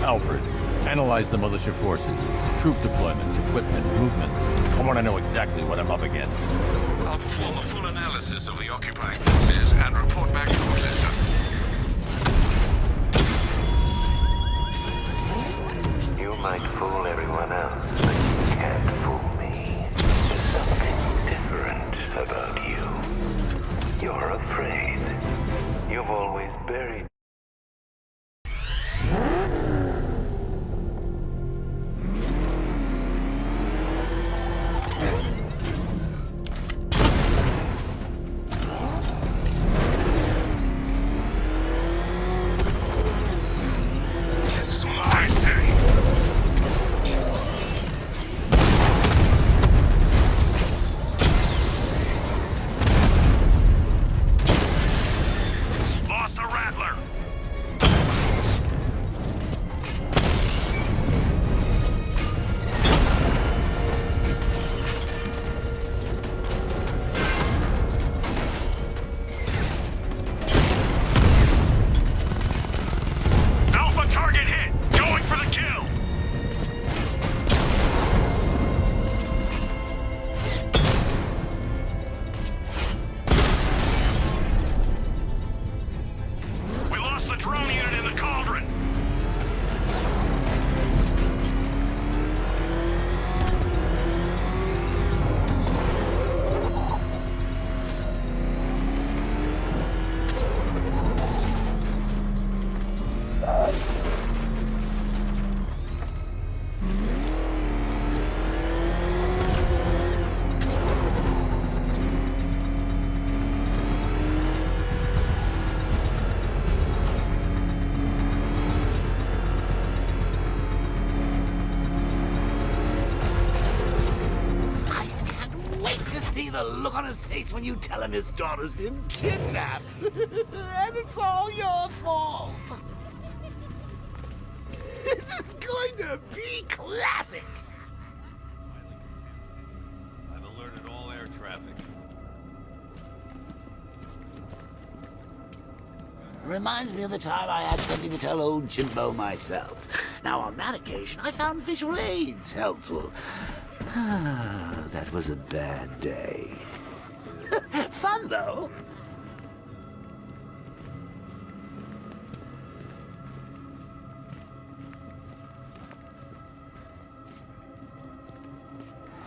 Alfred, analyze the militia forces, troop deployments, equipment, movements. I want to know exactly what I'm up against. I'll perform a full analysis of the occupying forces and report back to you later. You might fool everyone else, but you can't fool me. There's something different about you. You're afraid. You've always buried. The look on his face when you tell him his daughter's been kidnapped. And it's all your fault. This is going to be classic. I've alerted all air traffic. Reminds me of the time I had something to tell old Jimbo myself. Now, on that occasion, I found visual aids helpful. That was a bad day. Fun, though.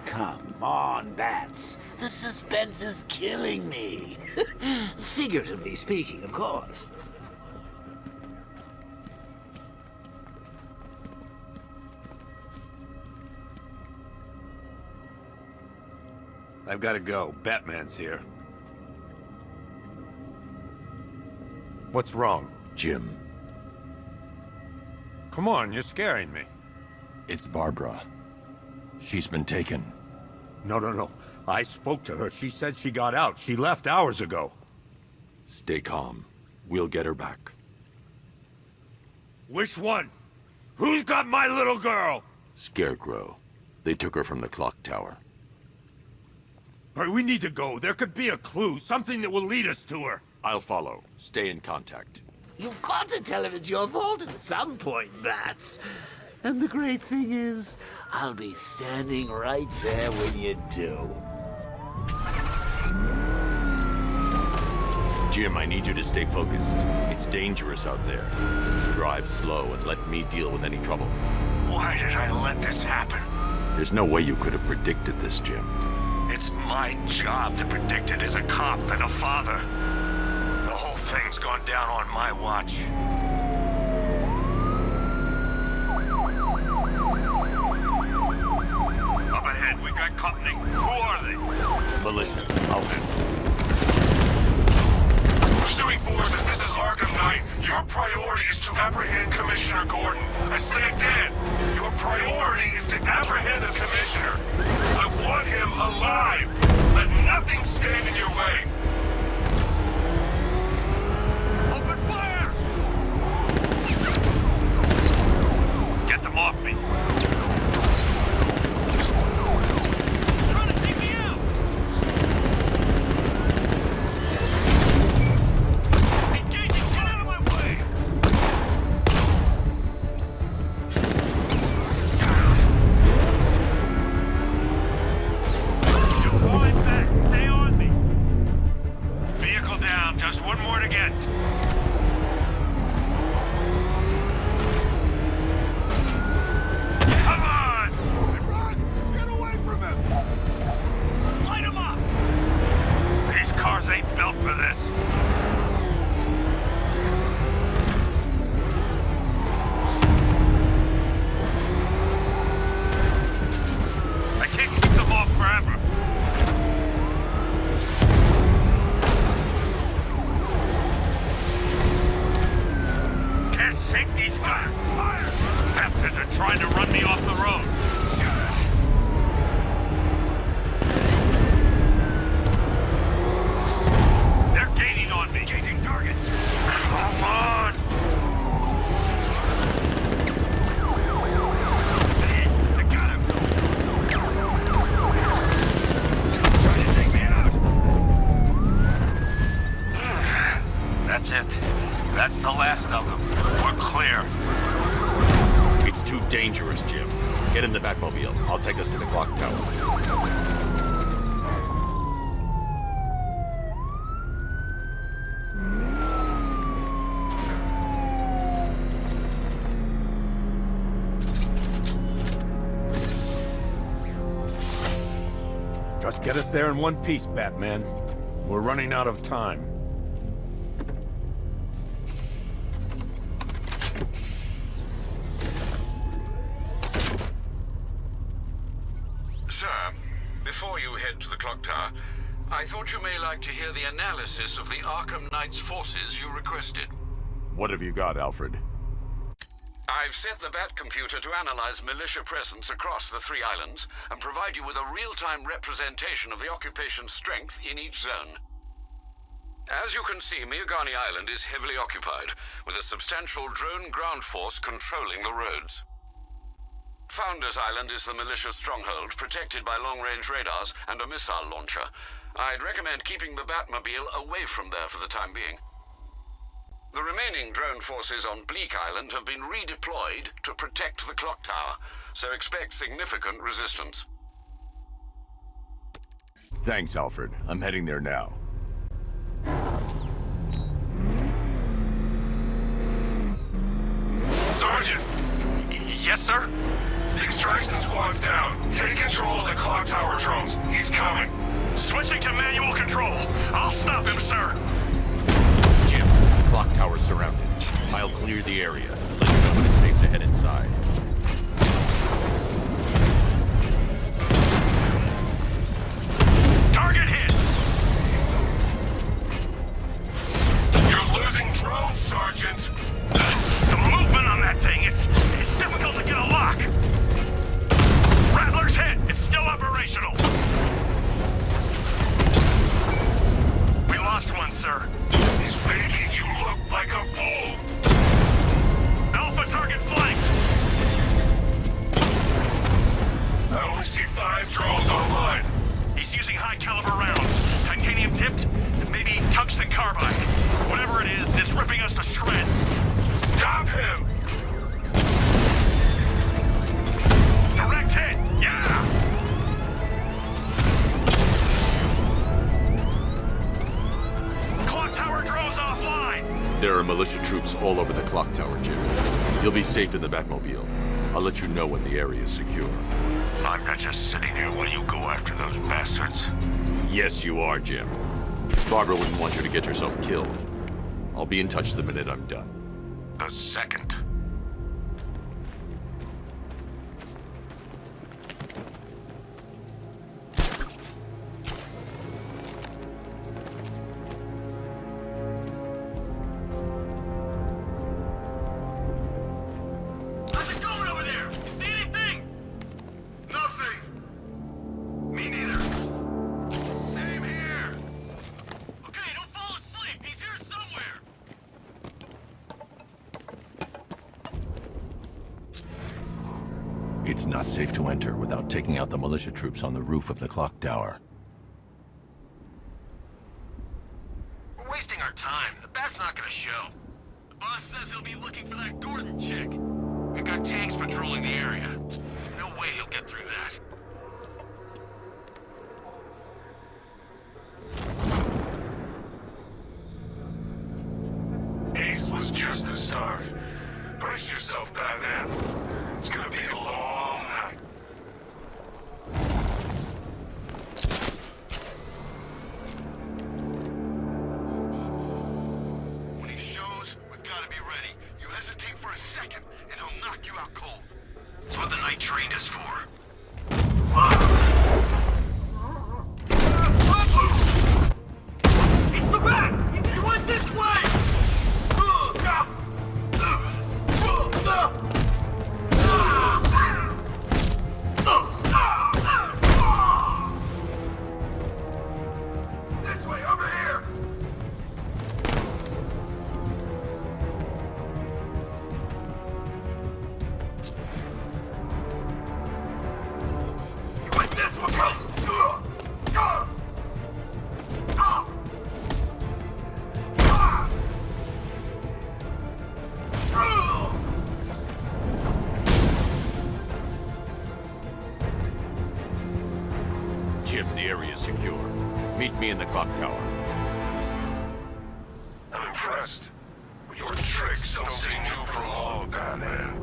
Come on, Bats. The suspense is killing me. Figuratively speaking, of course. I've got to go. Batman's here. What's wrong? Jim, Come on, you're scaring me. it's Barbara. She's been taken. No. I spoke to her. She said she got out. She left hours ago. Stay calm. We'll get her back. Which one? Who's got my little girl? Scarecrow. They took her from the clock tower. All right, we need to go. There could be a clue, something that will lead us to her. I'll follow. Stay in contact. You've got to tell him it's your fault at some point, Bats. And the great thing is, I'll be standing right there when you do. Jim, I need you to stay focused. It's dangerous out there. Drive slow and let me deal with any trouble. Why did I let this happen? There's no way you could have predicted this, Jim. It's my job to predict it as a cop and a father. The whole thing's gone down on my watch. Up ahead, we've got company. Who are they? Militia. Alfred. Pursuing forces, this is Arkham Knight. Your priority is to apprehend Commissioner Gordon. I say again, your priority is to apprehend the Commissioner. I want him alive. Let nothing stand in your way. Open fire! Get them off me. He's trying to take me out. Engaging, get out of my way! trying to run me off the road. They're gaining on me. Changing target. Come on! I got him! Trying to take me out! That's it. That's the last of them. We're clear. It's too dangerous, Jim. Get in the Batmobile. I'll take us to the clock tower. Just get us there in one piece, Batman. We're running out of time. Sir, before you head to the clock tower, I thought you may like to hear the analysis of the Arkham Knight's forces you requested. What have you got, Alfred? I've set the Bat computer to analyze militia presence across the 3 islands and provide you with a real-time representation of the occupation's strength in each zone. As you can see, Miagani Island is heavily occupied, with a substantial drone ground force controlling the roads. Founders Island is the militia stronghold, protected by long-range radars and a missile launcher. I'd recommend keeping the Batmobile away from there for the time being. The remaining drone forces on Bleak Island have been redeployed to protect the clock tower, so expect significant resistance. Thanks, Alfred. I'm heading there now. Sergeant! Yes, sir? The extraction squad's down. Take control of the clock tower drones. He's coming. Switching to manual control. I'll stop him, sir. Jim, the clock tower's surrounded. I'll clear the area. Let you know when it's safe to head inside. Target hit! You're losing drones, Sergeant. The movement on that thing, it's difficult to get a lock. Rattler's hit. It's still operational. We lost one, sir. He's making you look like a fool. Alpha target flanked. I only see 5 drones online. He's using high-caliber rounds. Titanium tipped, maybe tungsten carbide. Whatever it is, it's ripping us to shreds. Stop him! Direct hit! Yeah! Clock tower drones offline! There are militia troops all over the clock tower, Jim. You'll be safe in the Batmobile. I'll let you know when the area is secure. I'm not just sitting here while you go after those bastards. Yes, you are, Jim. Barbara wouldn't want you to get yourself killed. I'll be in touch the minute I'm done. The second. How's it going over there? You see anything? Nothing. Me neither. Same here. Okay, don't fall asleep. He's here somewhere. It's not safe to enter without taking out the militia troops on the roof of the clock tower. We're wasting our time. The Bat's not gonna show. The boss says he'll be looking for that Gordon chick. We've got tanks patrolling the area. No way he'll get through that. Ace was just the start. Brace yourself, Batman. It's gonna be a long night. When he shows, we've gotta be ready. You hesitate for a second, and he'll knock you out cold. It's what the night trained us for. It's the Bat! He went this way! Ah! The area is secure. Meet me in the clock tower. I'm impressed. Your tricks don't stay new for long, Batman.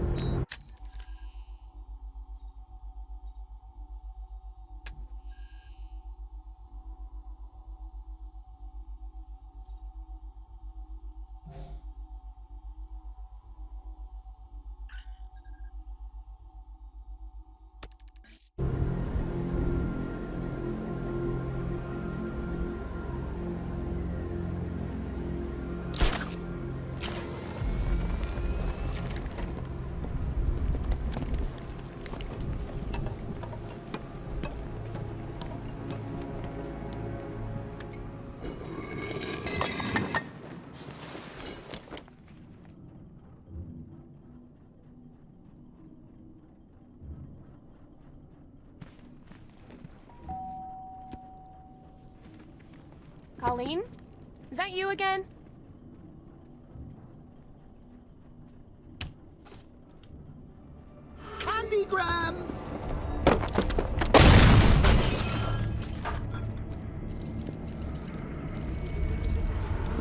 Colleen? Is that you again? Candygram!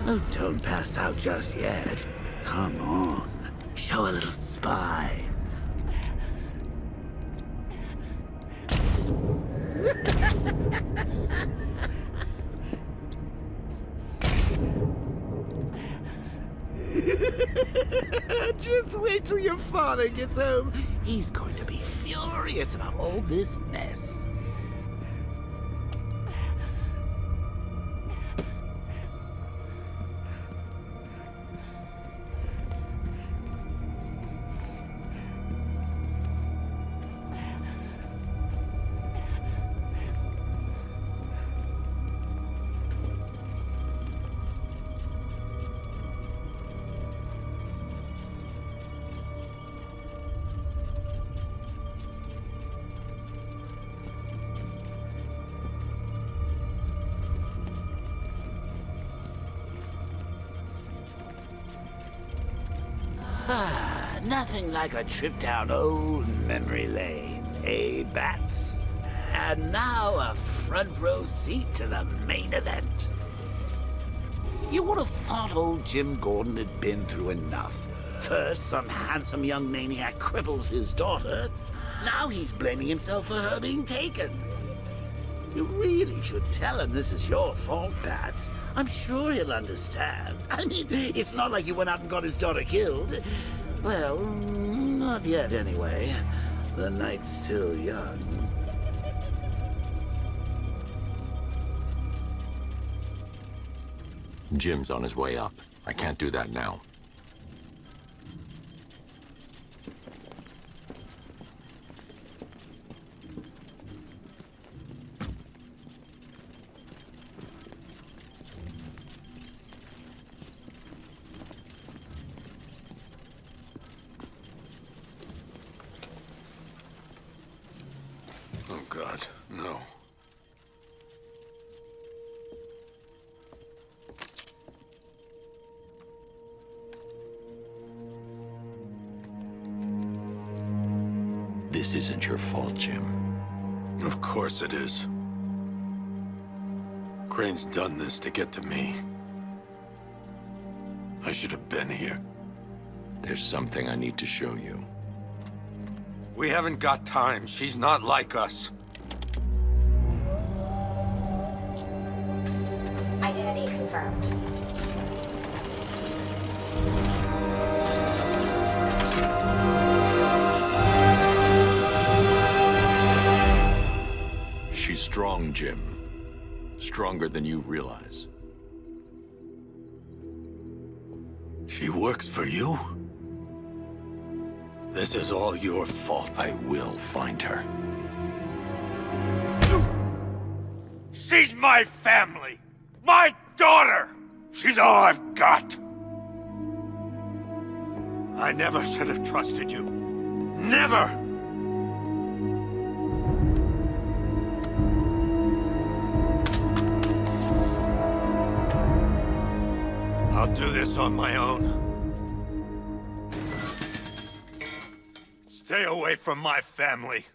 Oh, don't pass out just yet. Come on. Show a little spine. Just wait till your father gets home. He's going to be furious about all this mess. Nothing like a trip down old memory lane, eh, Bats? And now a front row seat to the main event. You would have thought old Jim Gordon had been through enough. First, some handsome young maniac cripples his daughter. Now he's blaming himself for her being taken. You really should tell him this is your fault, Bats. I'm sure he'll understand. I mean, it's not like you went out and got his daughter killed. Well, not yet anyway. The night's still young. Jim's on his way up. I can't do that now. Oh, God, no. This isn't your fault, Jim. Of course it is. Crane's done this to get to me. I should have been here. There's something I need to show you. We haven't got time. She's not like us. Identity confirmed. She's strong, Jim. Stronger than you realize. She works for you? This is all your fault. I will find her. She's my family! My daughter! She's all I've got! I never should have trusted you. Never! I'll do this on my own. Stay away from my family.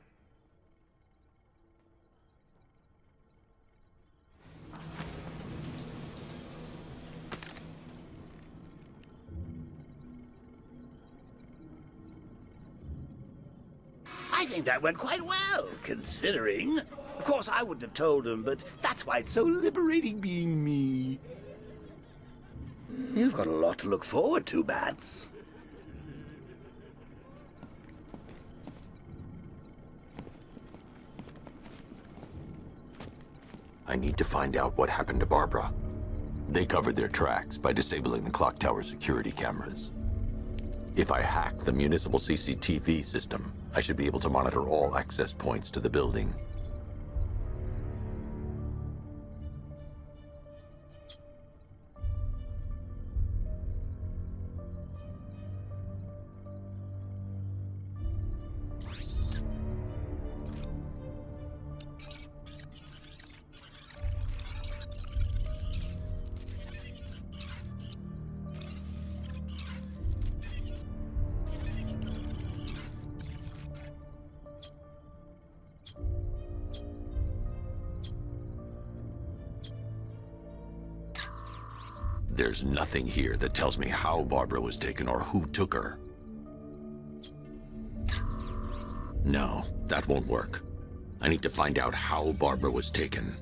I think that went quite well, considering. Of course, I wouldn't have told him, but that's why it's so liberating being me. You've got a lot to look forward to, Bats. I need to find out what happened to Barbara. They covered their tracks by disabling the clock tower security cameras. If I hack the municipal CCTV system, I should be able to monitor all access points to the building. There's nothing here that tells me how Barbara was taken or who took her. No, that won't work. I need to find out how Barbara was taken.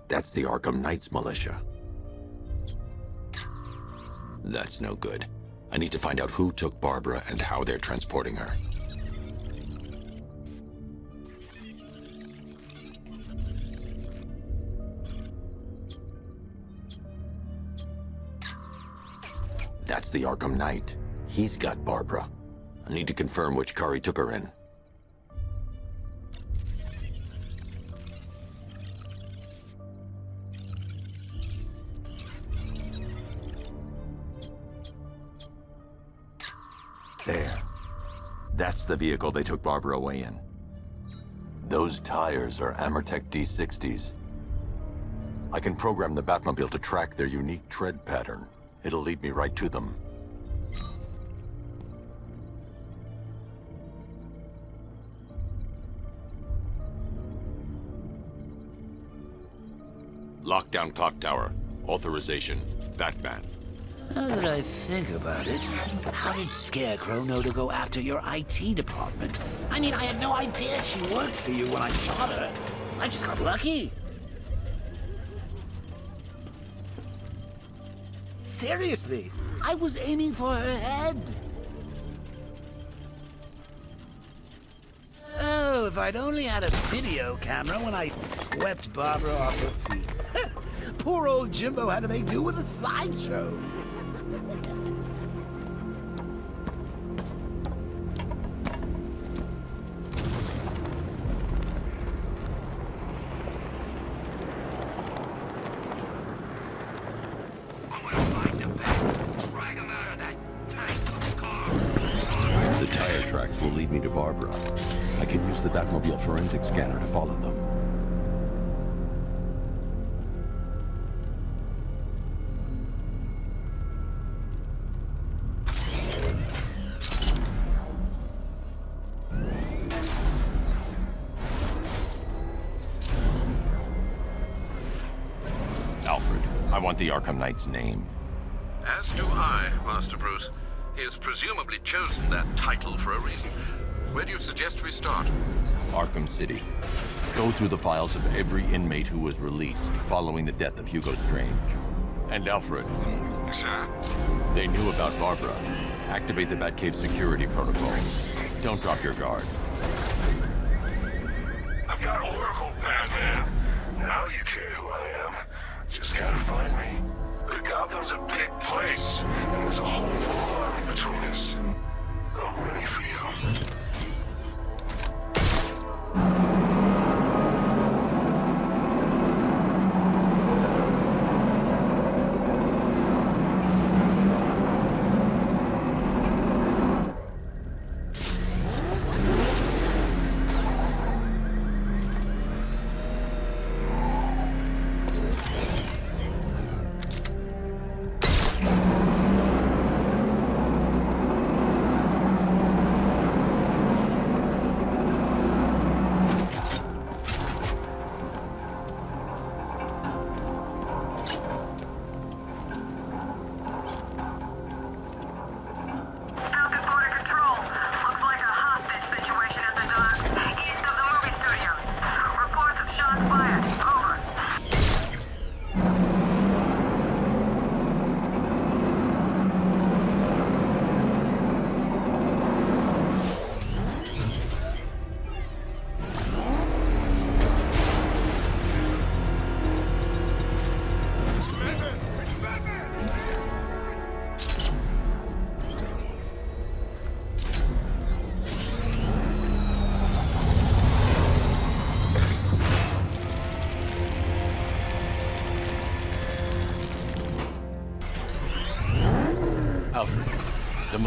That's the Arkham Knight's militia. That's no good. I need to find out who took Barbara and how they're transporting her. That's the Arkham Knight. He's got Barbara. I need to confirm which car he took her in. There. That's the vehicle they took Barbara away in. Those tires are Amertech D60s. I can program the Batmobile to track their unique tread pattern. It'll lead me right to them. Lockdown clock tower. Authorization. Batman. Now that I think about it, how did Scarecrow know to go after your IT department? I mean, I had no idea she worked for you when I shot her. I just got lucky. Seriously, I was aiming for her head. Oh, if I'd only had a video camera when I swept Barbara off her feet. Poor old Jimbo had to make do with a slideshow. The tire tracks will lead me to Barbara. I can use the Batmobile forensic scanner to follow them. Alfred, I want the Arkham Knight's name. As do I, Master Bruce. He has presumably chosen that title for a reason. Where do you suggest we start? Arkham City. Go through the files of every inmate who was released following the death of Hugo Strange. And Alfred. Sir? They knew about Barbara. Activate the Batcave security protocol. Don't drop your guard. I've got Oracle, Batman. Now you care who I am. Just gotta find me. But Gotham's a big place, and there's a whole army between us. I'm ready for you.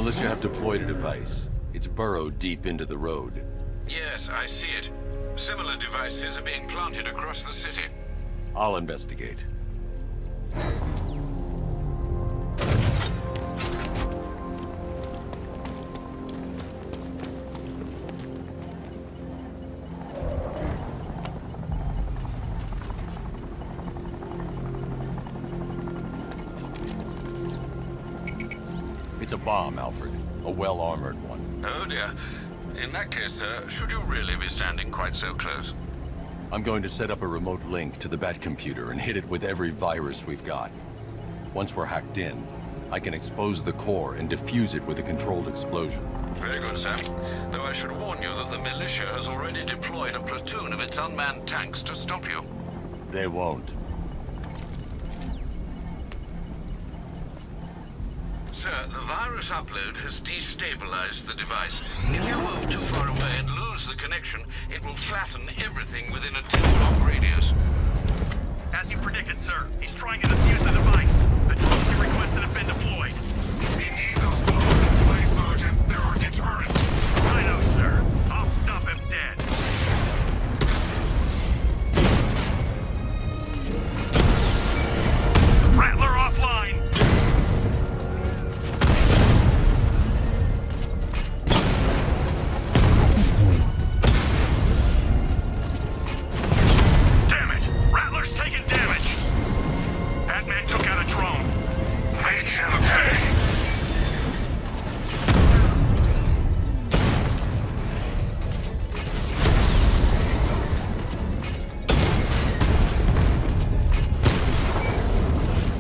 militia have deployed a device. It's burrowed deep into the road. Yes, I see it. Similar devices are being planted across the city. I'll investigate. It's a bomb, Alfred. A well-armored one. Oh dear. In that case, should you really be standing quite so close? I'm going to set up a remote link to the Bat computer and hit it with every virus we've got. Once we're hacked in, I can expose the core and defuse it with a controlled explosion. Very good, sir. Though I should warn you that the militia has already deployed a platoon of its unmanned tanks to stop you. They won't. Sir, the virus upload has destabilized the device. If you move too far away and lose the connection, it will flatten everything within a 10-block radius. As you predicted, sir, he's trying to defuse the device. Explosive requested have been deployed. We need those bombs in place, Sergeant. There are deterrents. I know, sir. I'll stop him dead. Rattler offline. Damn it! Rattler's taking damage. Batman took out a drone. Make him pay.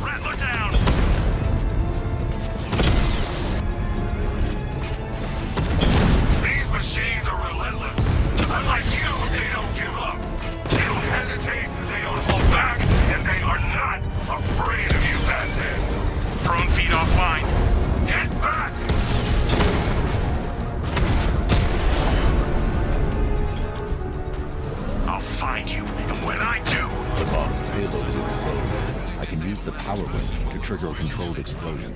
Rattler down. These machines are relentless. Unlike you, they don't give up. They don't hesitate, they don't hold back, and they are not afraid of you, Batman. Drone feed offline. Get back! I'll find you, and when I do... The bomb's payload is exploded. I can use the power wave to trigger a controlled explosion.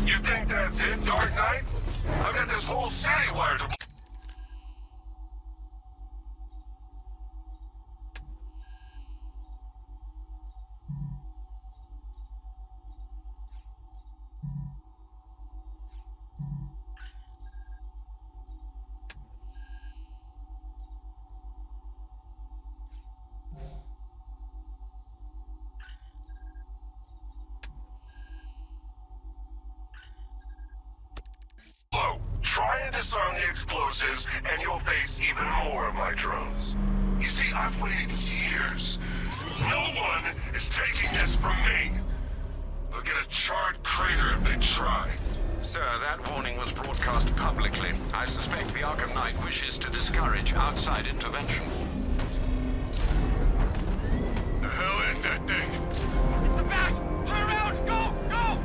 You think that's it, Dark Knight? I've got this whole city wired to... Low. Try and disarm the explosives, and you'll face even more of my drones. You see, I've waited years. No one is taking this from me. They'll get a charred crater if they try. Sir, that warning was broadcast publicly. I suspect the Arkham Knight wishes to discourage outside intervention. The hell is that thing? It's a bat! Turn around! Go! Go!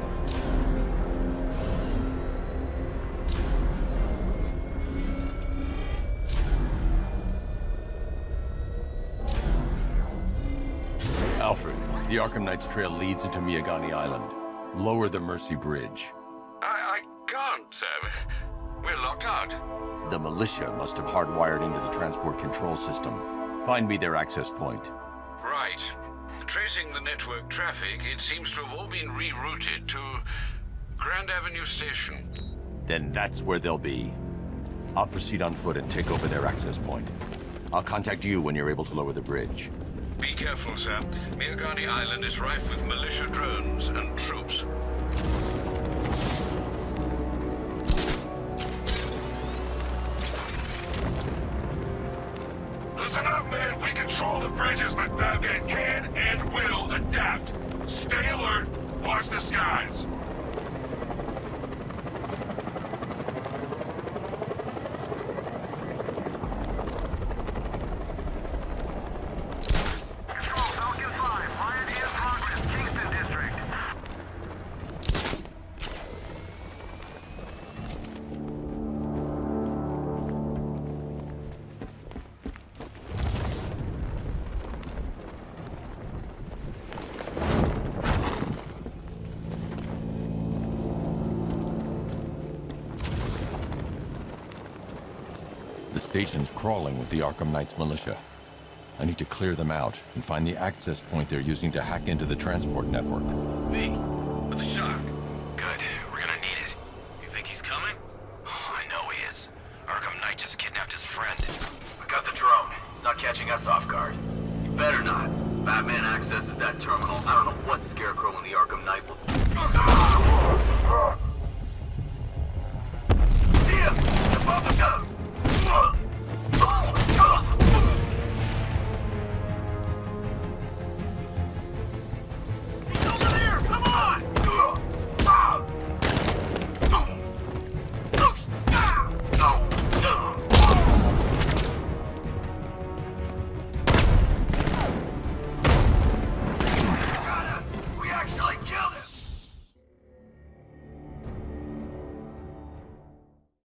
Alfred, the Arkham Knight's trail leads into Miyagani Island. Lower the Mercy Bridge. I can't, sir. We're locked out. The militia must have hardwired into the transport control system. Find me their access point. Right. Tracing the network traffic, it seems to have all been rerouted to Grand Avenue Station. Then that's where they'll be. I'll proceed on foot and take over their access point. I'll contact you when you're able to lower the bridge. Be careful, sir. Miyagani Island is rife with militia drones and troops. Listen up, man. We control the bridges, but Batman can and will adapt. Stay alert. Watch the skies. The station's crawling with the Arkham Knight's militia. I need to clear them out and find the access point they're using to hack into the transport network. Me? With the shock? Good. We're gonna need it. You think he's coming? Oh, I know he is. Arkham Knight just kidnapped his friend. I got the drone. It's not catching us off guard. You better not. Batman accesses that terminal. I don't know what Scarecrow and the Arkham Knight will...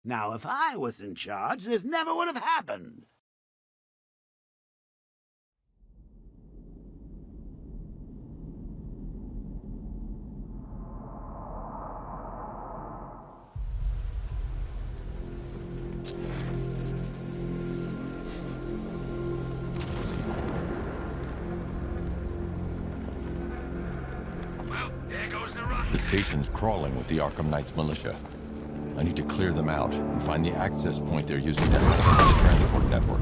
Now, if I was in charge, this never would have happened. Well, there goes the rocket. The station's crawling with the Arkham Knight's militia. I need to clear them out and find the access point they're using to hack into the transport network.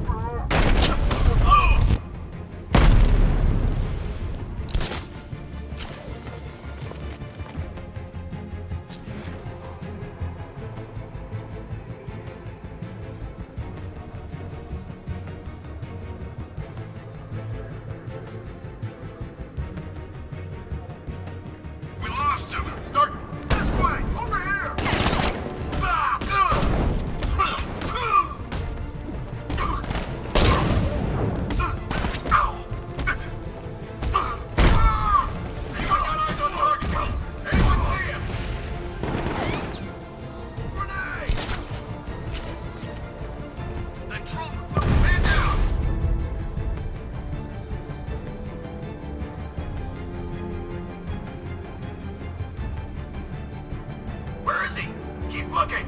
We lost him. Start this way. Over here. Where is he? Keep looking.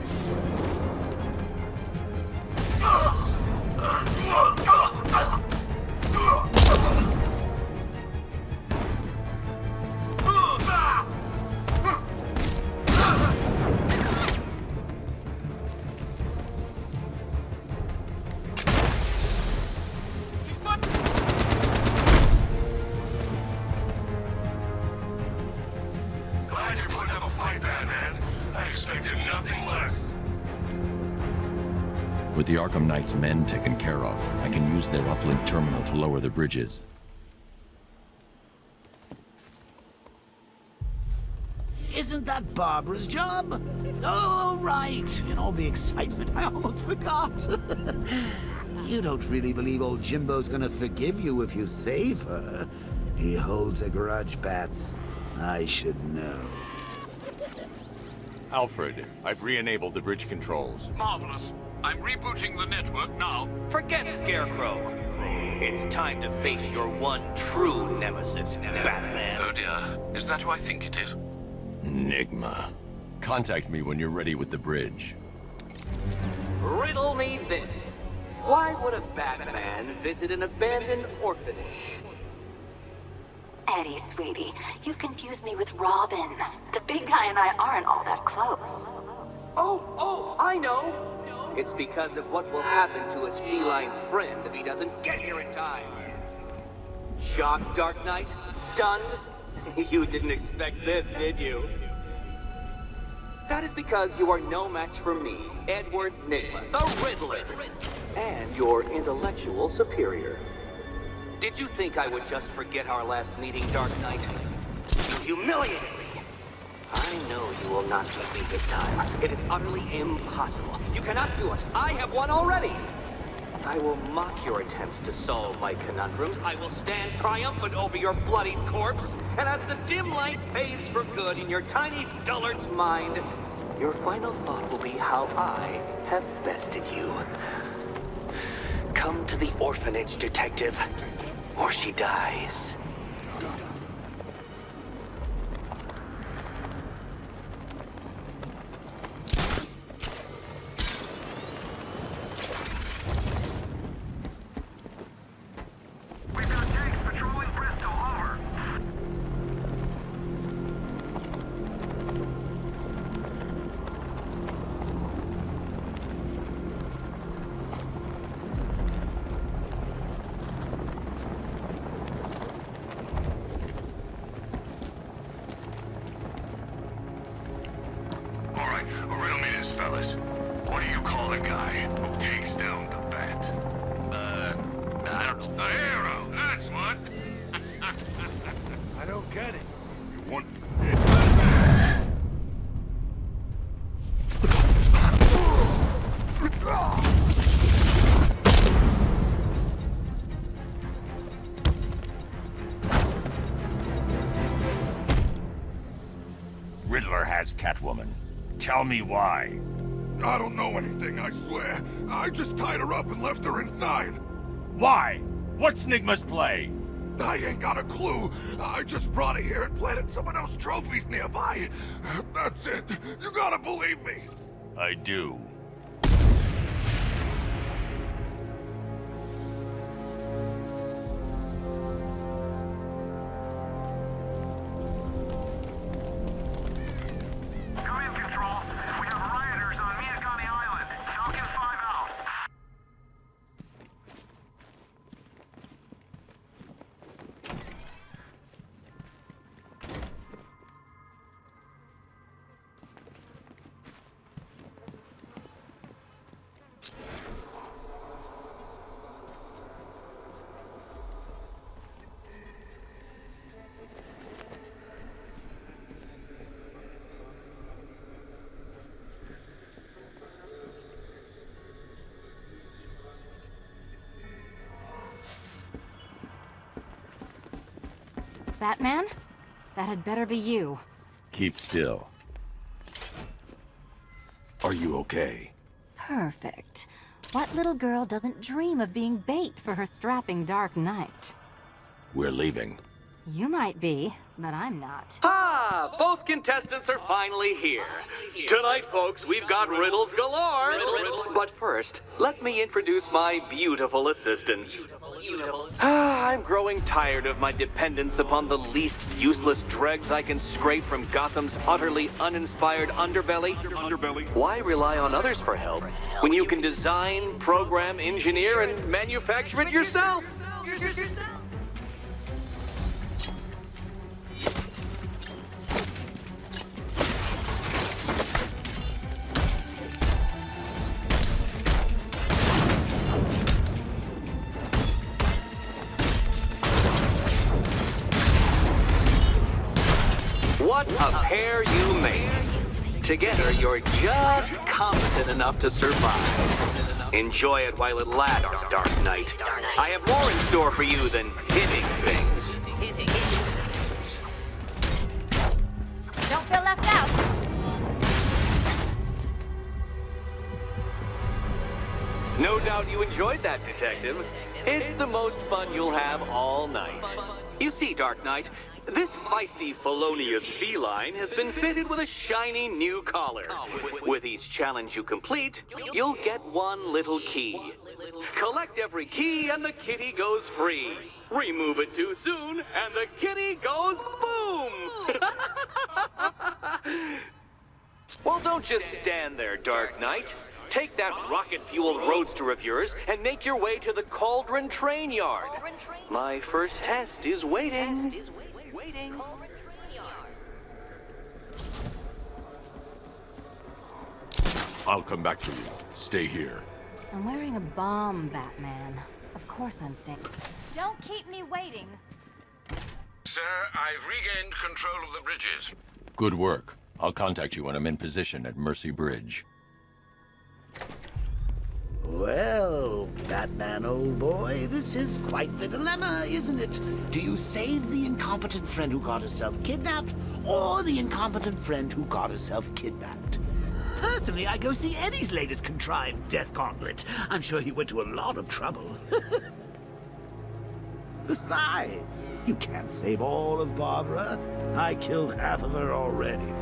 Glad you're putting up a fight, Batman. I expected nothing less. With the Arkham Knight's men taken care of, I can use their uplink terminal to lower the bridges. Isn't that Barbara's job? Oh, right. In all the excitement, I almost forgot. You don't really believe old Jimbo's gonna forgive you if you save her. He holds a grudge, Bats. I should know. Alfred, I've re-enabled the bridge controls. Marvelous. I'm rebooting the network now. Forget Scarecrow. It's time to face your one true nemesis, Batman. Oh dear. Is that who I think it is? Enigma. Contact me when you're ready with the bridge. Riddle me this. Why would a Batman visit an abandoned orphanage? Eddie, sweetie, you confused me with Robin. The big guy and I aren't all that close. Oh, I know. It's because of what will happen to his feline friend if he doesn't get here in time. Shocked, Dark Knight? Stunned? You didn't expect this, did you? That is because you are no match for me, Edward Nygma, the Riddler, and your intellectual superior. Did you think I would just forget our last meeting, Dark Knight? You humiliated me. I know you will not beat me this time. It is utterly impossible. You cannot do it. I have won already. I will mock your attempts to solve my conundrums. I will stand triumphant over your bloodied corpse. And as the dim light fades for good in your tiny dullard's mind, your final thought will be how I have bested you. Come to the orphanage, detective, or she dies. Fellas, what do you call a guy who takes down the bat? I don't know. A hero, that's what. I don't get it. You want Riddler has Catwoman. Tell me why. I don't know anything, I swear. I just tied her up and left her inside. Why? What's Nigma's play? I ain't got a clue. I just brought her here and planted someone else's trophies nearby. That's it. You gotta believe me. I do. Batman? That had better be you. Keep still. Are you okay? Perfect. What little girl doesn't dream of being bait for her strapping Dark Knight? We're leaving. You might be, but I'm not. Ah, both contestants are finally here. Tonight, folks, we've got riddles galore. But first, let me introduce my beautiful assistants. I'm growing tired of my dependence upon the least useless dregs I can scrape from Gotham's utterly uninspired underbelly. Why rely on others for help when you can design, program, engineer, and manufacture it yourself? What a pair you make. Together, you're just competent enough to survive. Enjoy it while it lasts, Dark Knight. I have more in store for you than hitting things. Don't feel left out. No doubt you enjoyed that, Detective. It's the most fun you'll have all night. You see, Dark Knight, this feisty, felonious feline has been fitted with a shiny new collar. With each challenge you complete, you'll get one little key. Collect every key and the kitty goes free. Remove it too soon and the kitty goes boom! Well, don't just stand there, Dark Knight. Take that rocket-fueled roadster of yours and make your way to the Cauldron Train Yard. My first test is waiting. I'll come back for you. Stay here. I'm wearing a bomb, Batman. Of course I'm staying. Don't keep me waiting. Sir, I've regained control of the bridges. Good work. I'll contact you when I'm in position at Mercy Bridge. Well, Batman, old boy, this is quite the dilemma, isn't it? Do you save the incompetent friend who got herself kidnapped, or the incompetent friend who got herself kidnapped? Personally, I go see Eddie's latest contrived death gauntlet. I'm sure he went to a lot of trouble. Besides, you can't save all of Barbara. I killed half of her already.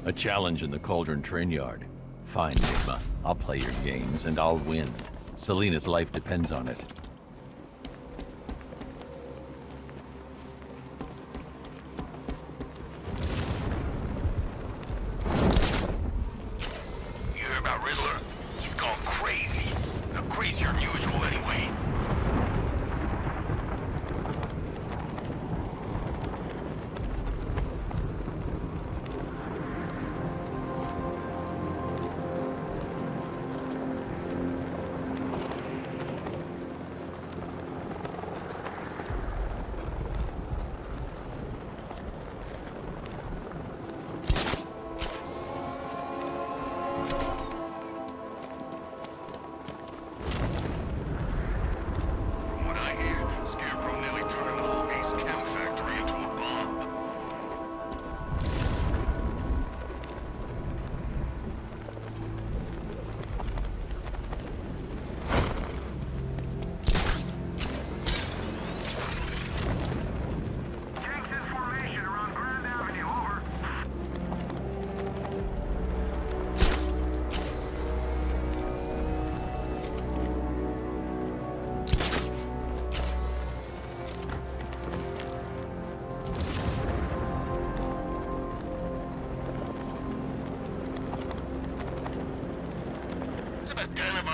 A challenge in the Cauldron train yard. Fine, Nigma. I'll play your games, and I'll win. Selina's life depends on it. You hear about Riddler? He's gone crazy. Crazier than usual, anyway.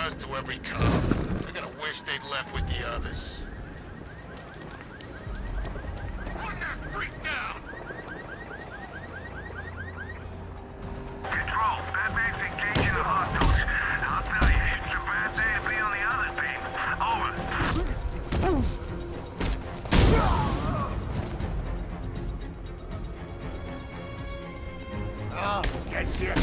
To every cop. They're gonna wish they'd left with the others. Run that freak down! Control, Batman's engaging the hostiles. I'll tell you, it's a bad day to be on the other team. Over. Oh, get here.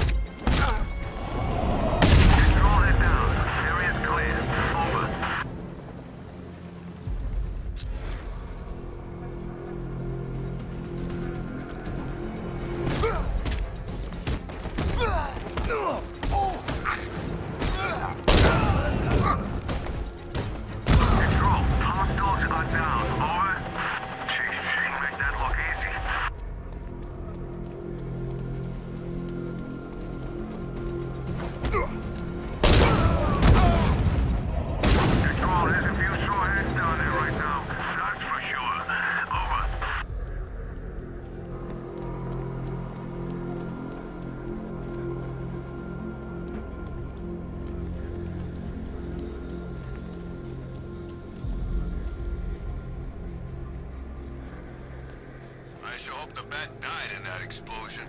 I sure hope the bat died in that explosion.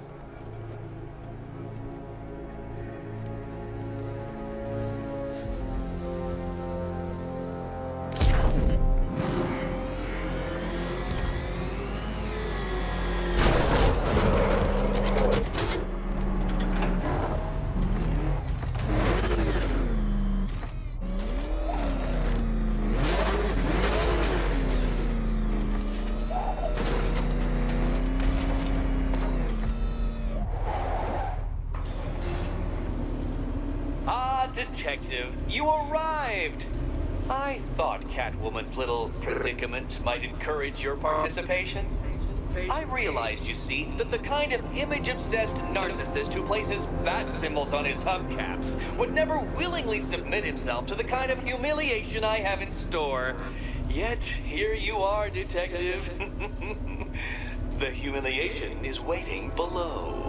Detective, you arrived! I thought Catwoman's little predicament might encourage your participation. I realized, you see, that the kind of image-obsessed narcissist who places bat symbols on his hubcaps would never willingly submit himself to the kind of humiliation I have in store. Yet, here you are, Detective. The humiliation is waiting below.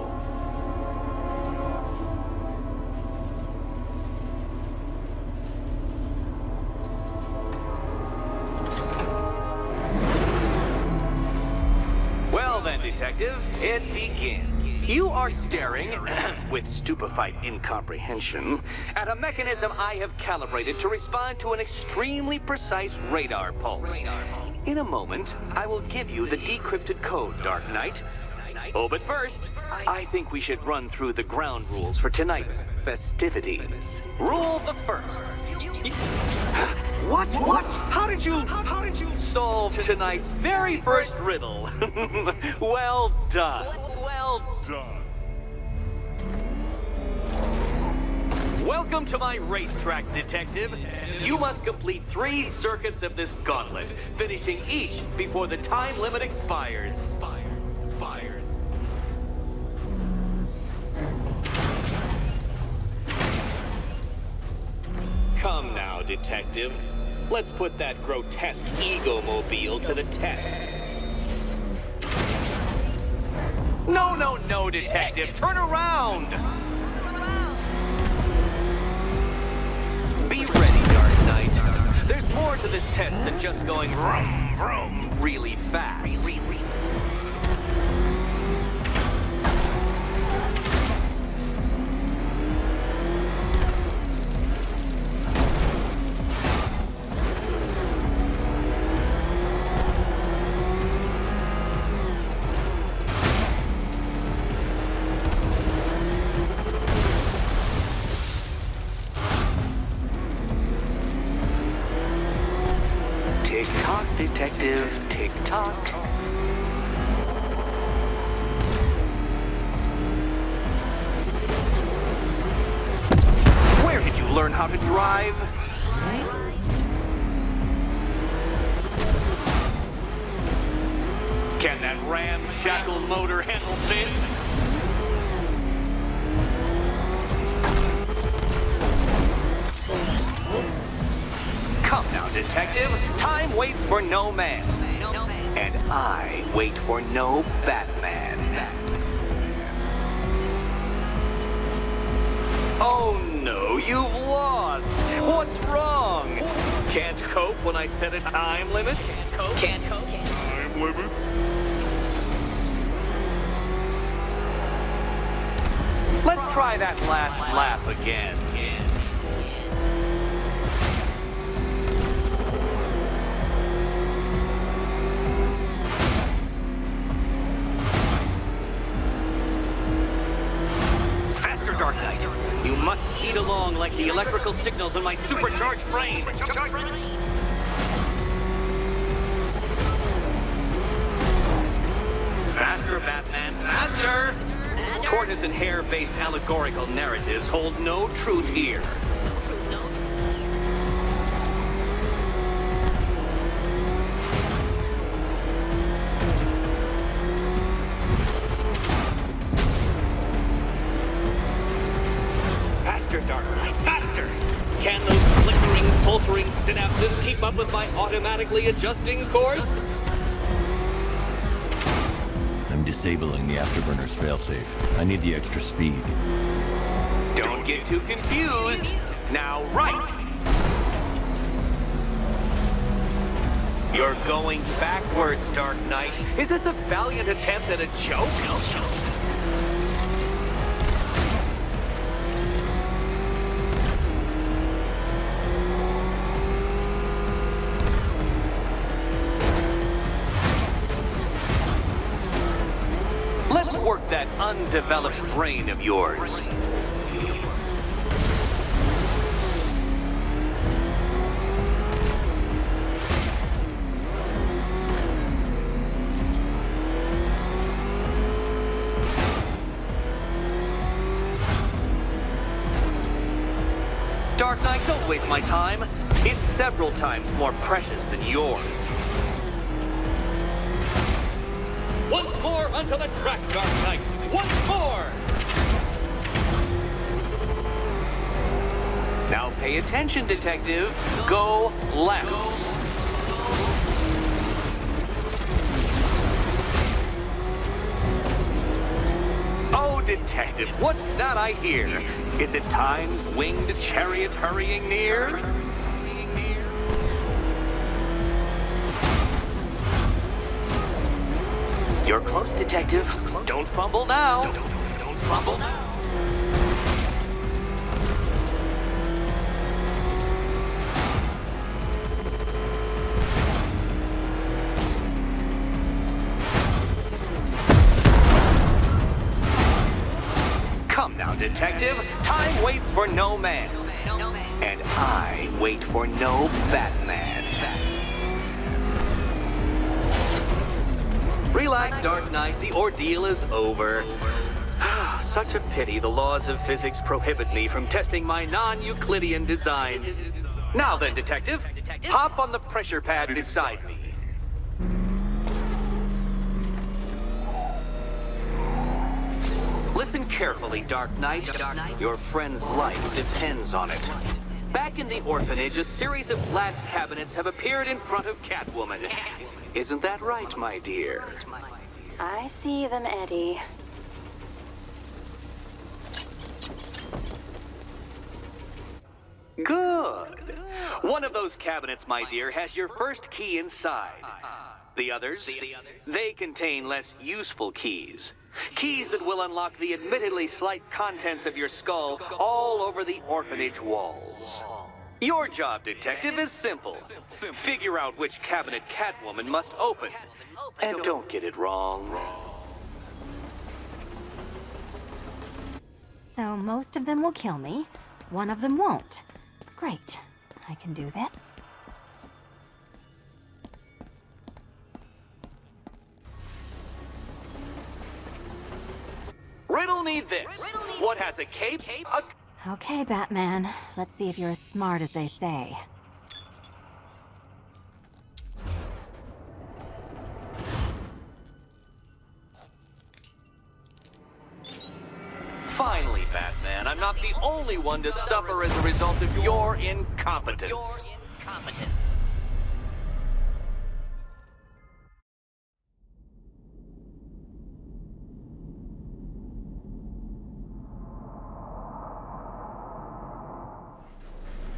Detective. It begins. You are staring, with stupefied incomprehension, at a mechanism I have calibrated to respond to an extremely precise radar pulse. In a moment, I will give you the decrypted code, Dark Knight. Oh, but first, I think we should run through the ground rules for tonight's festivities. Rule the first. What? How did you solve tonight's very first riddle? Well done. Well done. Welcome to my racetrack, Detective. You must complete 3 circuits of this gauntlet, finishing each before the time limit expires. Come now, Detective. Let's put that grotesque ego-mobile to the test. No, Detective. Turn around! Be ready, Dark Knight. There's more to this test than just going vroom, vroom really fast. Tick-tock, Detective, tick-tock. Where did you learn how to drive? Can that ramshackle motor handle this? Come now, Detective. Time waits for no man. And I wait for no Batman. Oh no, you've lost. What's wrong? Can't cope when I set a time limit? Can't cope. Time limit? Let's try that last lap again. Dark Knight. You must heed along like the electrical signals in my supercharged brain. Faster, Batman, faster! Tortoise and hare-based allegorical narratives hold no truth here. Dark Knight, faster! Can those flickering, faltering synapses keep up with my automatically adjusting course? I'm disabling the afterburner's failsafe. I need the extra speed. Don't get too confused. Now, right! You're going backwards, Dark Knight. Is this a valiant attempt at a joke? Let's work that undeveloped brain of yours. Dark Knight, don't waste my time. It's several times more precious than yours. Once more onto the track, Dark Knight! Once more! Now pay attention, Detective. Go left. Oh, Detective, what's that I hear? Is it time's winged chariot hurrying near? You're close, detective. Don't fumble now. Don't fumble now. Come now, detective. Time waits for no man. And I wait for no Batman. Relax, Dark Knight. The ordeal is over. Such a pity the laws of physics prohibit me from testing my non-Euclidean designs. Now then, detective, hop on the pressure pad beside me. Listen carefully, Dark Knight. Your friend's life depends on it. Back in the orphanage, a series of glass cabinets have appeared in front of Catwoman. Isn't that right, my dear? I see them, Eddie. Good. One of those cabinets, my dear, has your first key inside. The others, they contain less useful keys. Keys that will unlock the admittedly slight contents of your skull all over the orphanage walls. Your job, detective, is simple. Figure out which cabinet Catwoman must open. And don't get it wrong. So most of them will kill me. One of them won't. Great. I can do this. Riddle me this. What has a cape? Okay, Batman. Let's see if you're as smart as they say. Finally, Batman, I'm not the only one to suffer as a result of your incompetence.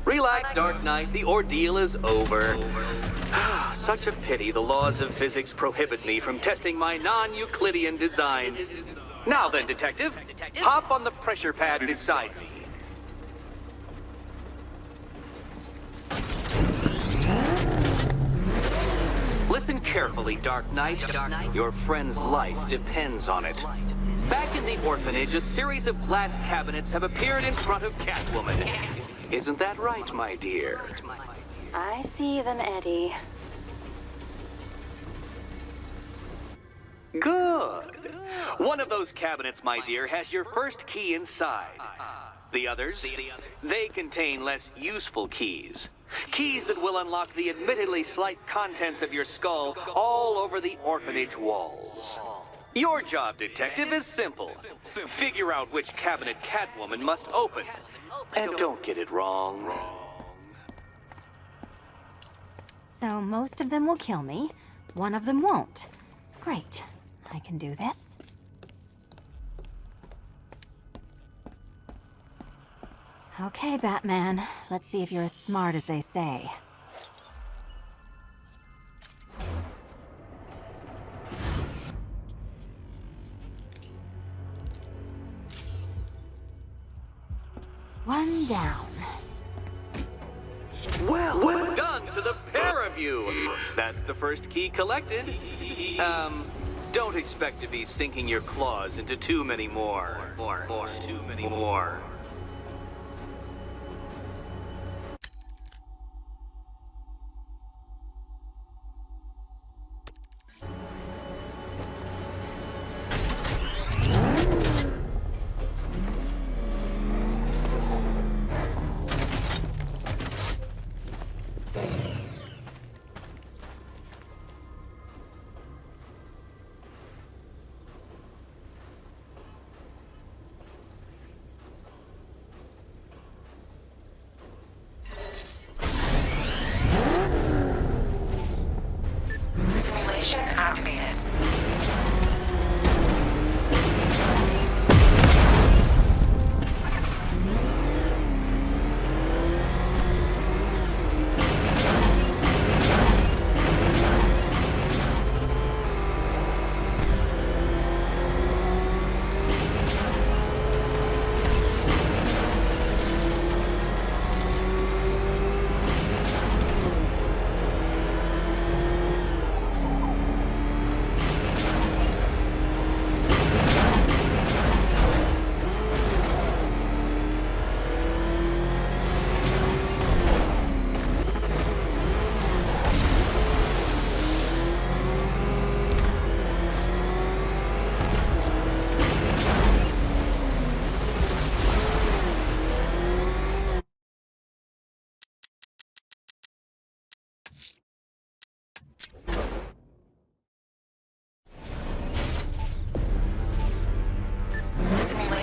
Relax, Dark Knight. The ordeal is over. Such a pity the laws of physics prohibit me from testing my non-Euclidean designs. Now then, detective, hop on the pressure pad beside me. Listen carefully, Dark Knight. Your friend's life depends on it. Back in the orphanage, a series of glass cabinets have appeared in front of Catwoman. Isn't that right, my dear? I see them, Eddie. Good. One of those cabinets, my dear, has your first key inside. The others, they contain less useful keys. Keys that will unlock the admittedly slight contents of your skull all over the orphanage walls. Your job, detective, is simple. Figure out which cabinet Catwoman must open. And don't get it wrong. So most of them will kill me. One of them won't. Great. I can do this. Okay, Batman. Let's see if you're as smart as they say. One down. Well done to the pair of you. That's the first key collected. Don't expect to be sinking your claws into too many more. Too many more.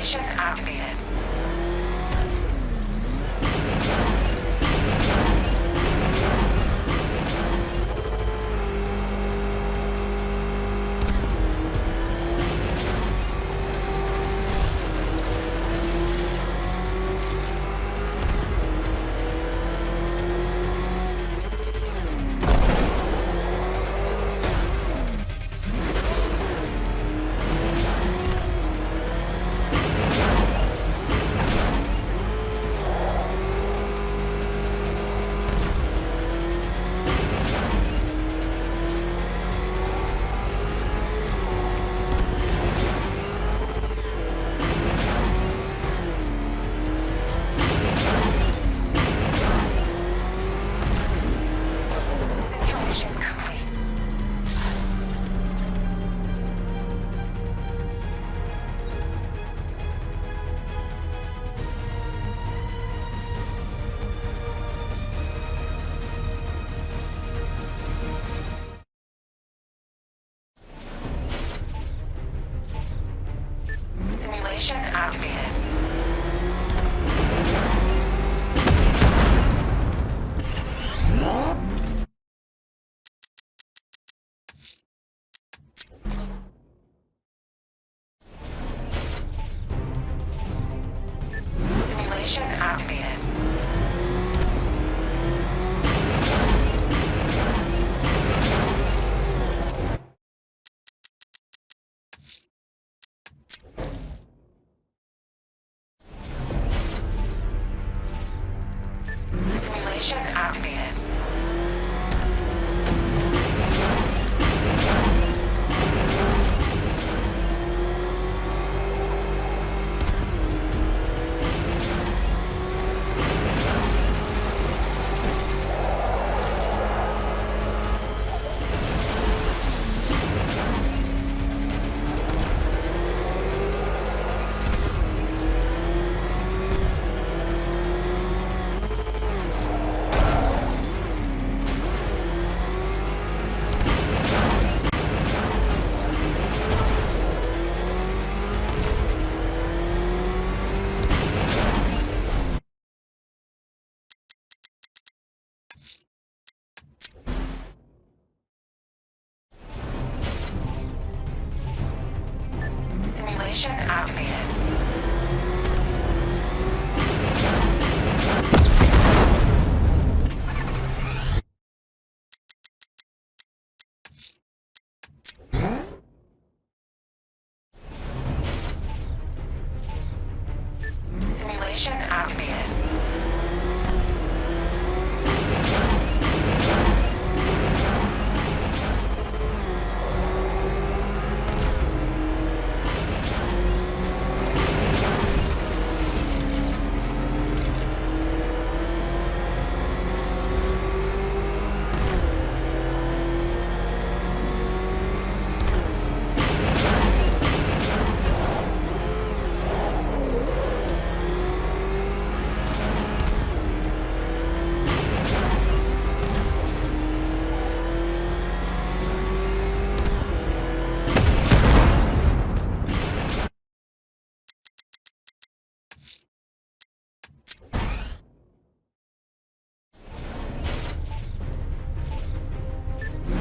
Simulation activated. Simulation activated. Simulation activated. Simulation activated. Simulation activated. Simulation activated.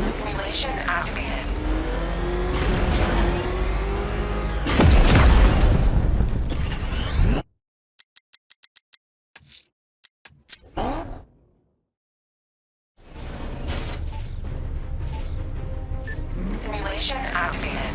Simulation activated. Simulation activated.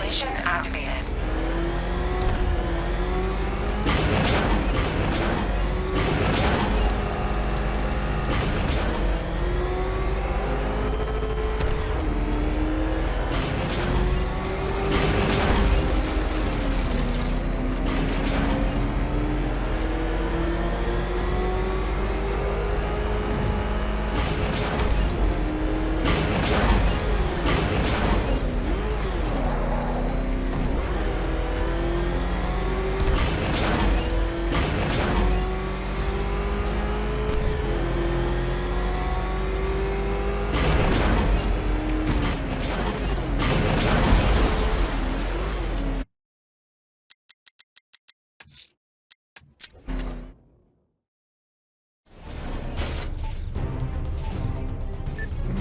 Simulation activated.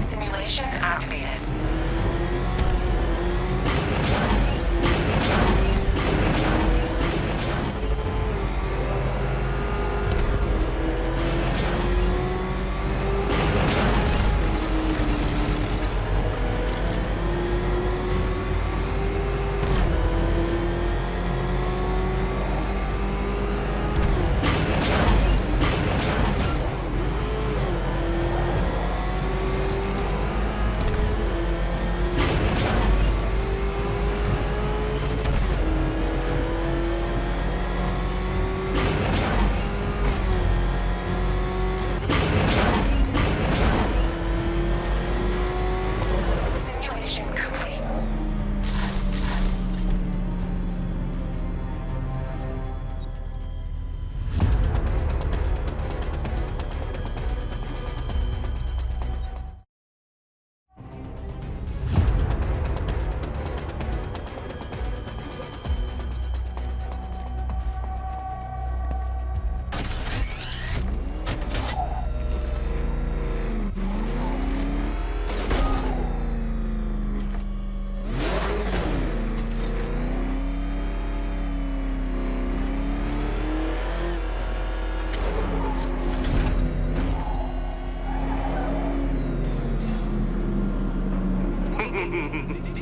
Simulation activated.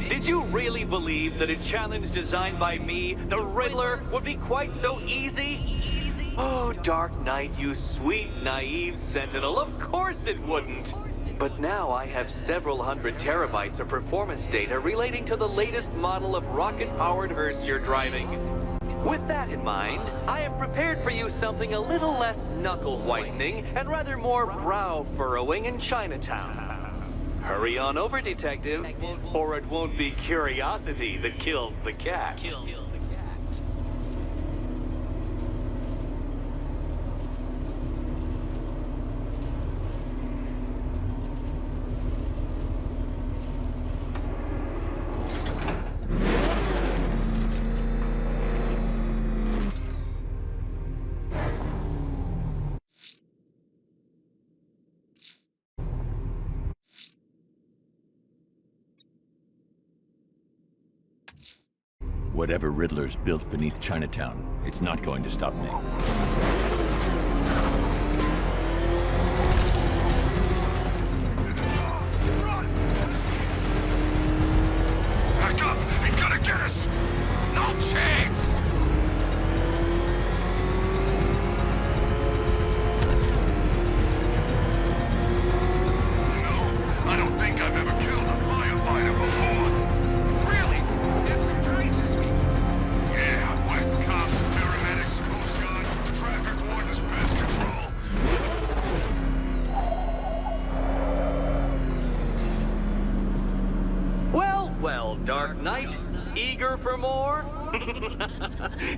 Did you really believe that a challenge designed by me, the Riddler, would be quite so easy? Oh, Dark Knight, you sweet, naive sentinel, of course it wouldn't! But now I have several hundred terabytes of performance data relating to the latest model of rocket-powered hearse you're driving. With that in mind, I have prepared for you something a little less knuckle-whitening and rather more brow-furrowing in Chinatown. Hurry on over, detective, or it won't be curiosity that kills the cat. Whatever Riddler's built beneath Chinatown, it's not going to stop me. Back up! He's gonna get us! No chance! No, I don't think I've ever killed a firefighter before. Really? It surprises me. Yeah, I've whacked cops, paramedics, coast guards, traffic wardens, pest control. Well, Dark Knight, eager for more?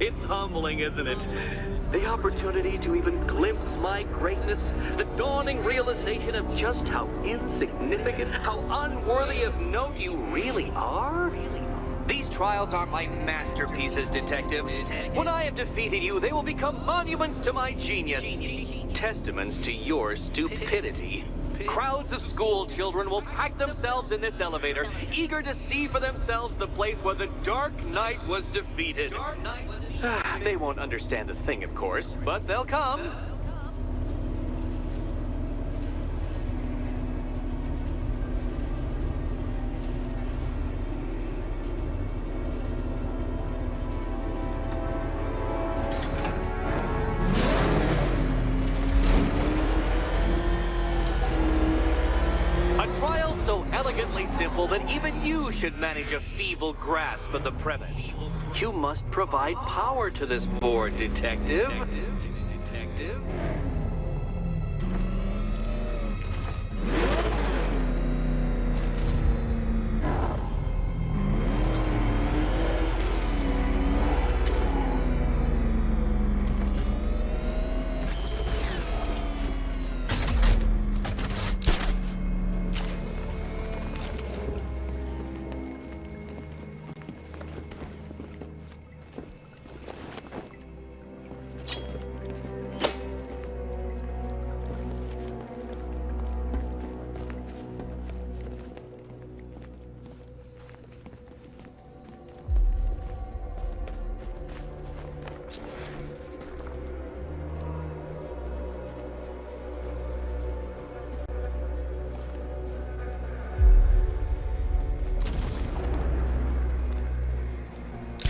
It's humbling, isn't it? The opportunity to even glimpse my greatness, the dawning realization of just how insignificant, how unworthy of note you really are? These trials are my masterpieces, Detective. When I have defeated you, they will become monuments to my genius, testaments to your stupidity. Crowds of school children will pack themselves in this elevator, eager to see for themselves the place where the Dark Knight was defeated. They won't understand a thing, of course, but they'll come. so elegantly simple that even you should manage a feeble grasp of the premise. You must provide power to this board, detective. Detective?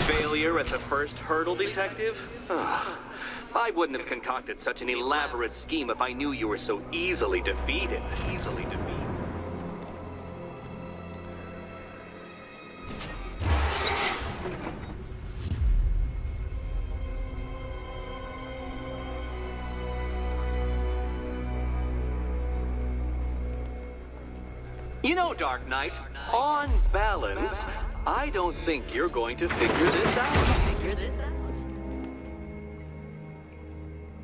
Failure at the first hurdle, detective? I wouldn't have concocted such an elaborate scheme if I knew you were so easily defeated. Easily defeated. You know, Dark Knight, on balance, I don't think you're going to figure this out.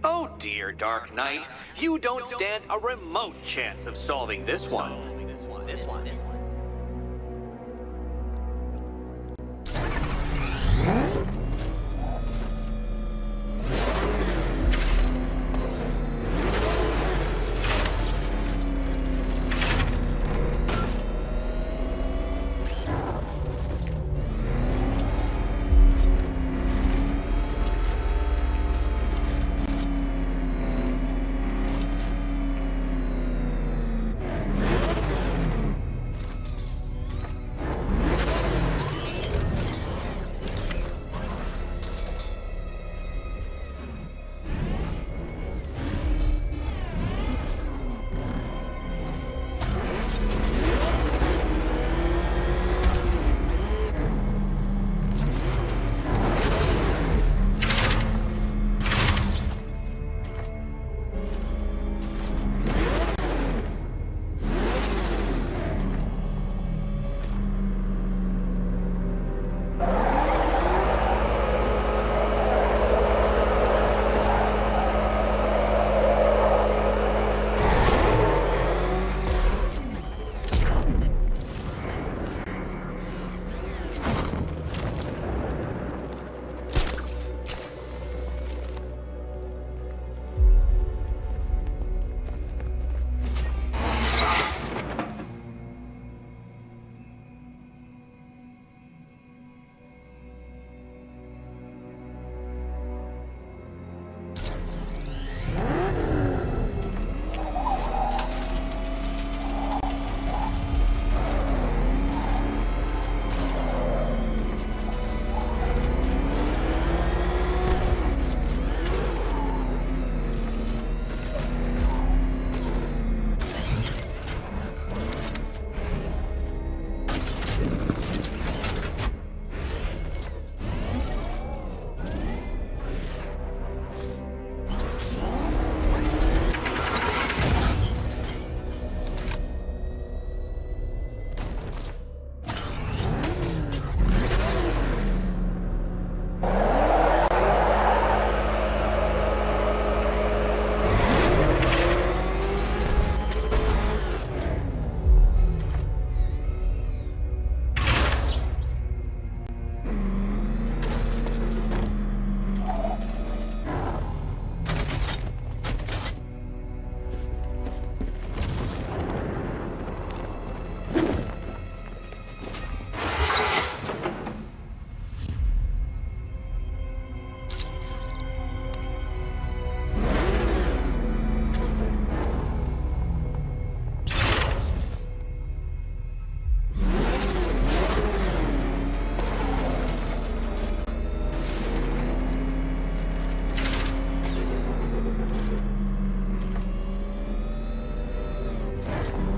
Oh dear, Dark Knight, you don't stand a remote chance of solving this one. This one.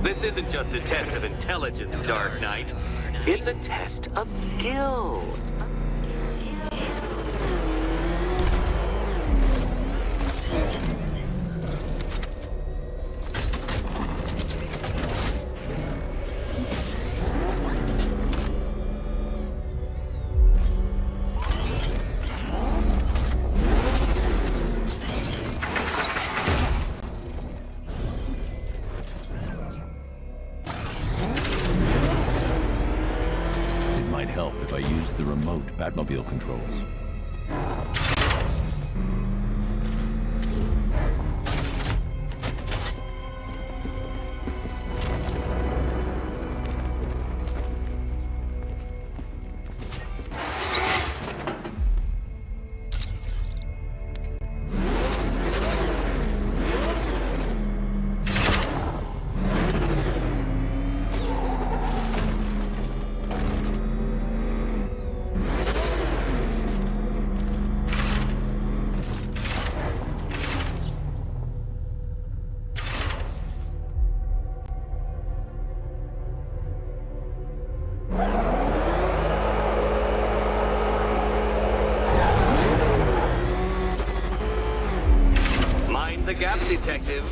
This isn't just a test of intelligence, Dark Knight. It's a test of skill. Help if I used the remote Batmobile controls. The gap, detective.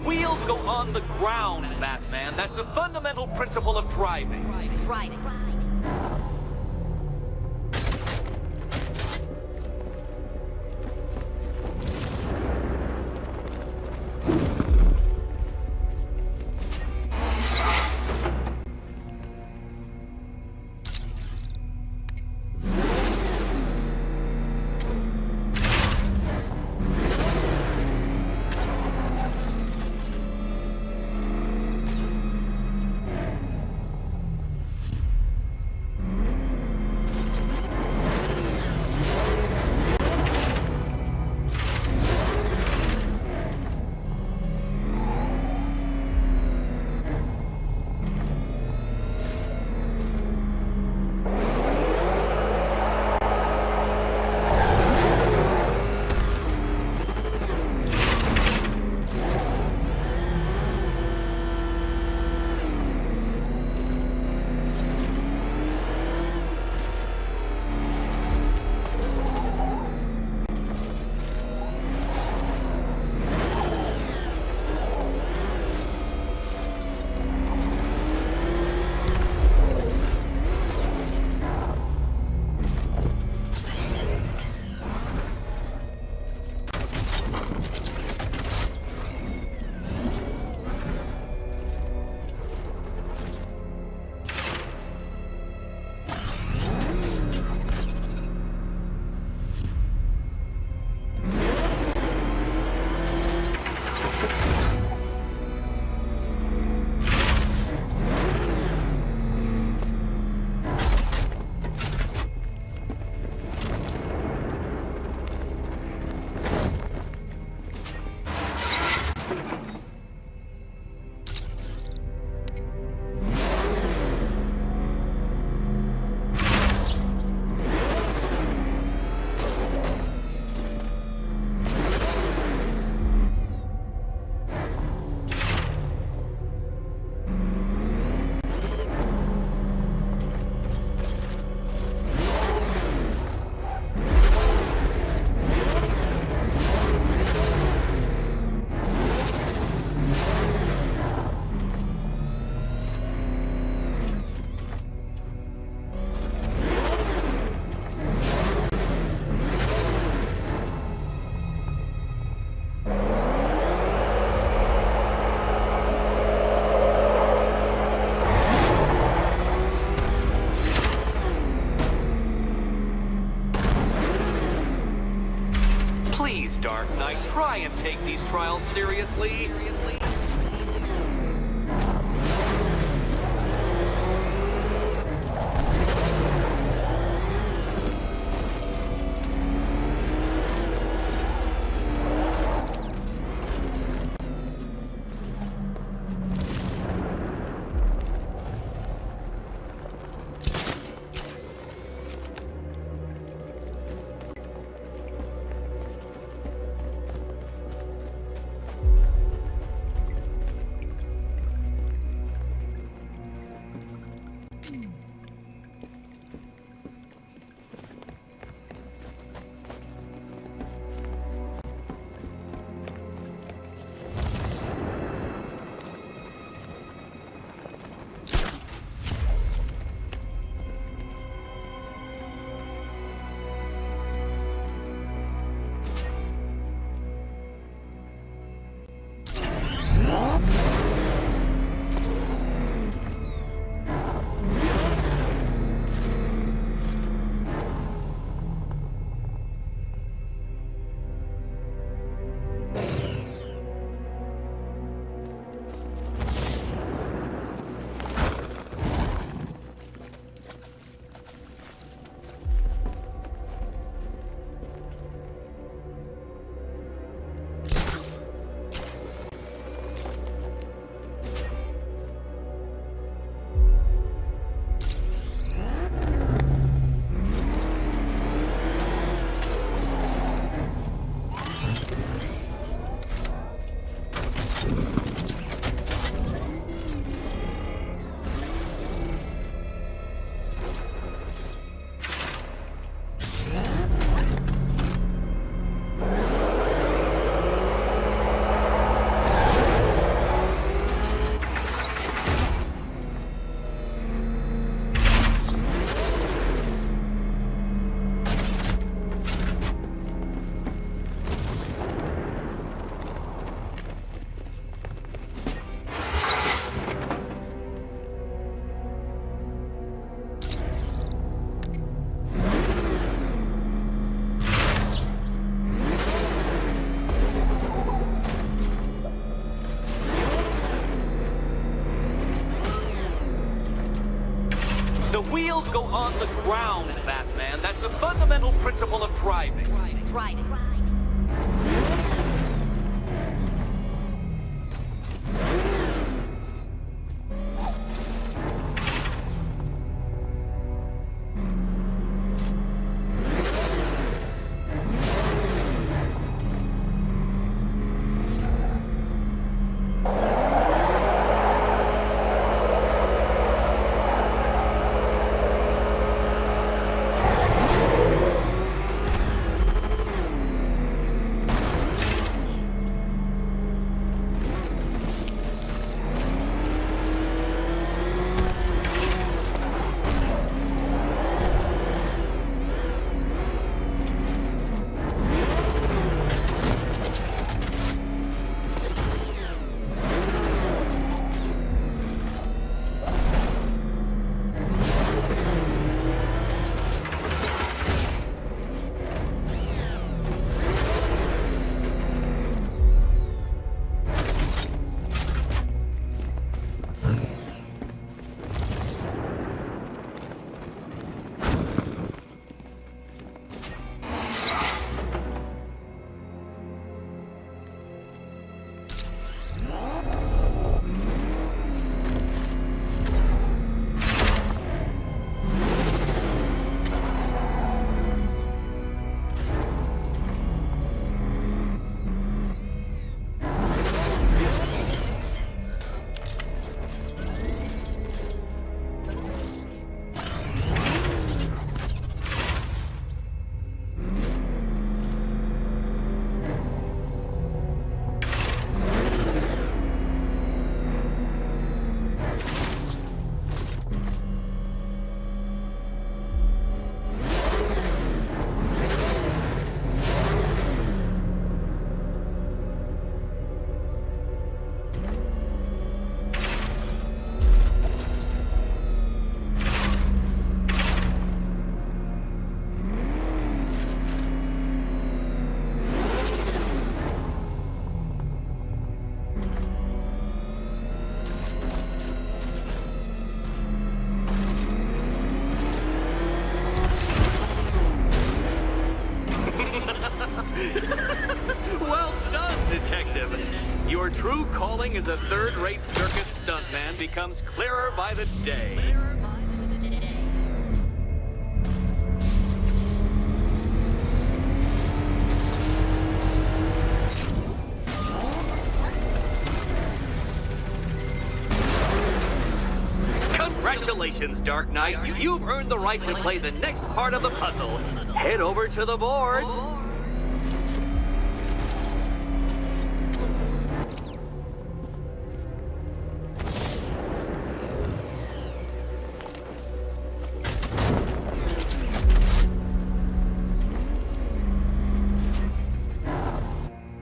Wheels go on the ground, Batman. That's a fundamental principle of driving. Right. trial seriously? The wheels go on the ground, Batman. That's the fundamental principle of driving. Driving. true calling as a third-rate circus stuntman becomes clearer by the day. Congratulations, Dark Knight. You've earned the right to play the next part of the puzzle. Head over to the board.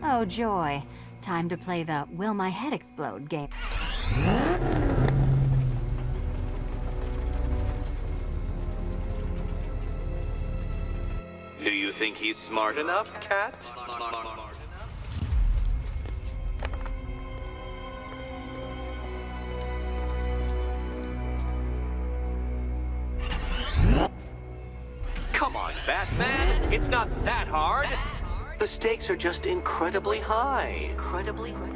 Oh, joy. Time to play the Will My Head Explode game. Do you think he's smart enough, Cat? Come on, Batman. It's not that hard. The stakes are just incredibly high. Incredibly high.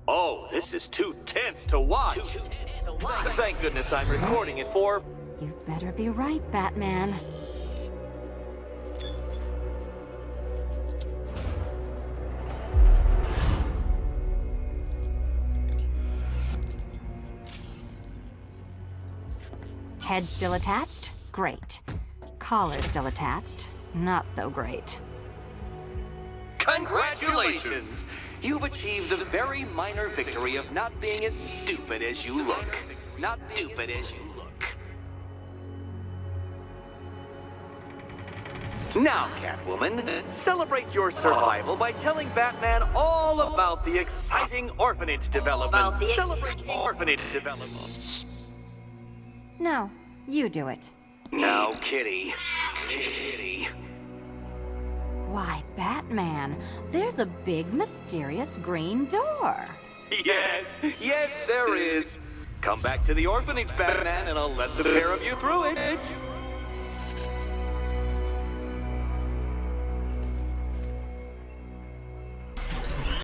Oh, this is too tense to watch. Thank goodness I'm recording it for... You better be right, Batman. Head still attached? Great. Collar still attached? Not so great. Congratulations! You've achieved the very minor victory of not being as stupid as you look. Not stupid as you look. Now, Catwoman, celebrate your survival by telling Batman all about the exciting orphanage development. Celebrate the orphanage development. No, you do it. Now, Kitty. Kitty. Why, Batman, there's a big, mysterious green door. Yes, there is. Come back to the orphanage, Batman, and I'll let the pair of you through it.